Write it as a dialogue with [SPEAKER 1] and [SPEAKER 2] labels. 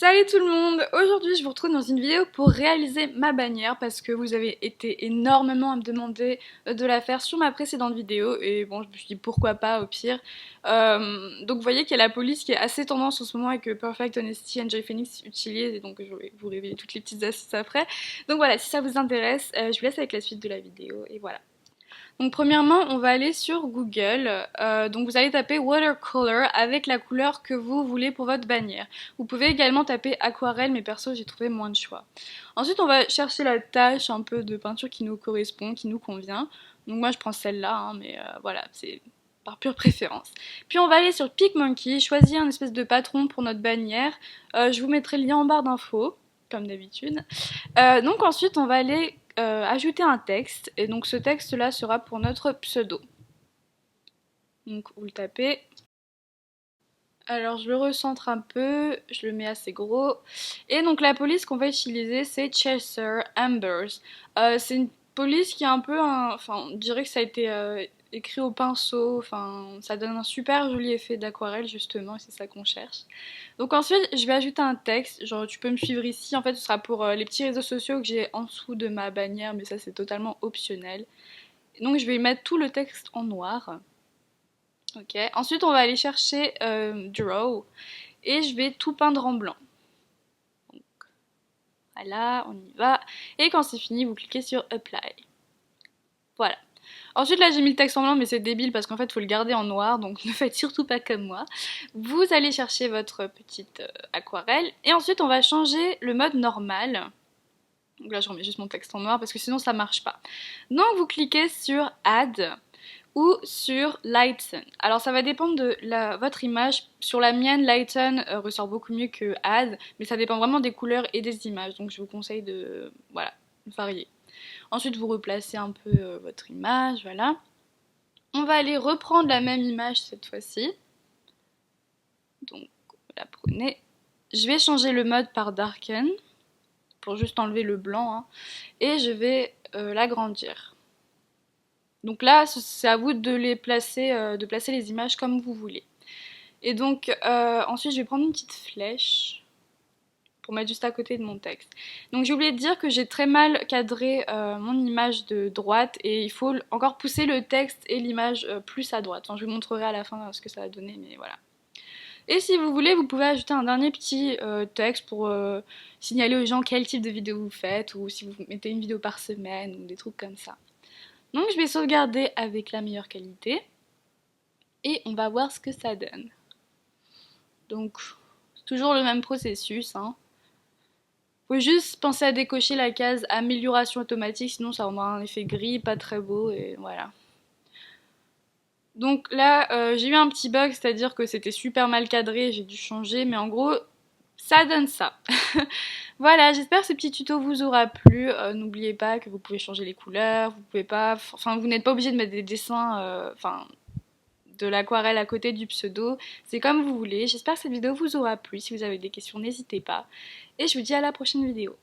[SPEAKER 1] Salut tout le monde! Aujourd'hui je vous retrouve dans une vidéo pour réaliser ma bannière parce que vous avez été énormément à me demander de la faire sur ma précédente vidéo et bon je me suis dit pourquoi pas au pire. Donc vous voyez qu'il y a la police qui est assez tendance en ce moment et que Perfect Honesty and Jay Phoenix utilisent et donc je vais vous révéler toutes les petites astuces après. Donc voilà, si ça vous intéresse, je vous laisse avec la suite de la vidéo et voilà. Donc premièrement, on va aller sur Google. Donc vous allez taper watercolor avec la couleur que vous voulez pour votre bannière. Vous pouvez également taper aquarelle, mais perso j'ai trouvé moins de choix. Ensuite, on va chercher la tache un peu de peinture qui nous correspond, qui nous convient. Donc moi je prends celle-là, hein, mais voilà, c'est par pure préférence. Puis on va aller sur PicMonkey, choisir un espèce de patron pour notre bannière. Je vous mettrai le lien en barre d'infos, comme d'habitude. Donc ensuite on va aller ajouter un texte et donc ce texte là sera pour notre pseudo. Donc vous le tapez. Alors je le recentre un peu, je le mets assez gros. Et donc la police qu'on va utiliser c'est Cheshire Ambers. C'est une police qui est un peu enfin on dirait que ça a été écrit au pinceau, enfin ça donne un super joli effet d'aquarelle justement et c'est ça qu'on cherche. Donc ensuite je vais ajouter un texte, genre tu peux me suivre ici, en fait ce sera pour les petits réseaux sociaux que j'ai en dessous de ma bannière mais ça c'est totalement optionnel. Donc je vais mettre tout le texte en noir. Ok, ensuite on va aller chercher Draw et je vais tout peindre en blanc. Donc, voilà, on y va. Et quand c'est fini, vous cliquez sur Apply. Voilà. Ensuite là j'ai mis le texte en blanc mais c'est débile parce qu'en fait il faut le garder en noir donc ne faites surtout pas comme moi. Vous allez chercher votre petite aquarelle et ensuite on va changer le mode normal. Donc là je remets juste mon texte en noir parce que sinon ça marche pas. Donc vous cliquez sur Add ou sur Lighten. Alors ça va dépendre de votre image. Sur la mienne, Lighten ressort beaucoup mieux que Add, mais ça dépend vraiment des couleurs et des images. Donc je vous conseille de voilà, varier. Ensuite vous replacez un peu votre image, voilà. On va aller reprendre la même image cette fois-ci. Donc la prenez. Je vais changer le mode par Darken pour juste enlever le blanc hein, et je vais l'agrandir. Donc là, c'est à vous de placer les images comme vous voulez. Et donc ensuite, je vais prendre une petite flèche pour mettre juste à côté de mon texte. Donc j'ai oublié de dire que j'ai très mal cadré mon image de droite et il faut encore pousser le texte et l'image plus à droite. Enfin, je vous montrerai à la fin ce que ça va donner, mais voilà. Et si vous voulez, vous pouvez ajouter un dernier petit texte pour signaler aux gens quel type de vidéo vous faites ou si vous mettez une vidéo par semaine ou des trucs comme ça. Donc je vais sauvegarder avec la meilleure qualité et on va voir ce que ça donne. Donc toujours le même processus. Hein. Faut juste penser à décocher la case amélioration automatique, sinon ça aura un effet gris, pas très beau et voilà. Donc là, j'ai eu un petit bug, c'est-à-dire que c'était super mal cadré, j'ai dû changer, mais en gros, ça donne ça. Voilà, j'espère que ce petit tuto vous aura plu. N'oubliez pas que vous pouvez changer les couleurs, vous pouvez pas, enfin vous n'êtes pas obligé de mettre des dessins, enfin de l'aquarelle à côté du pseudo. C'est comme vous voulez. J'espère que cette vidéo vous aura plu. Si vous avez des questions, n'hésitez pas. Et je vous dis à la prochaine vidéo.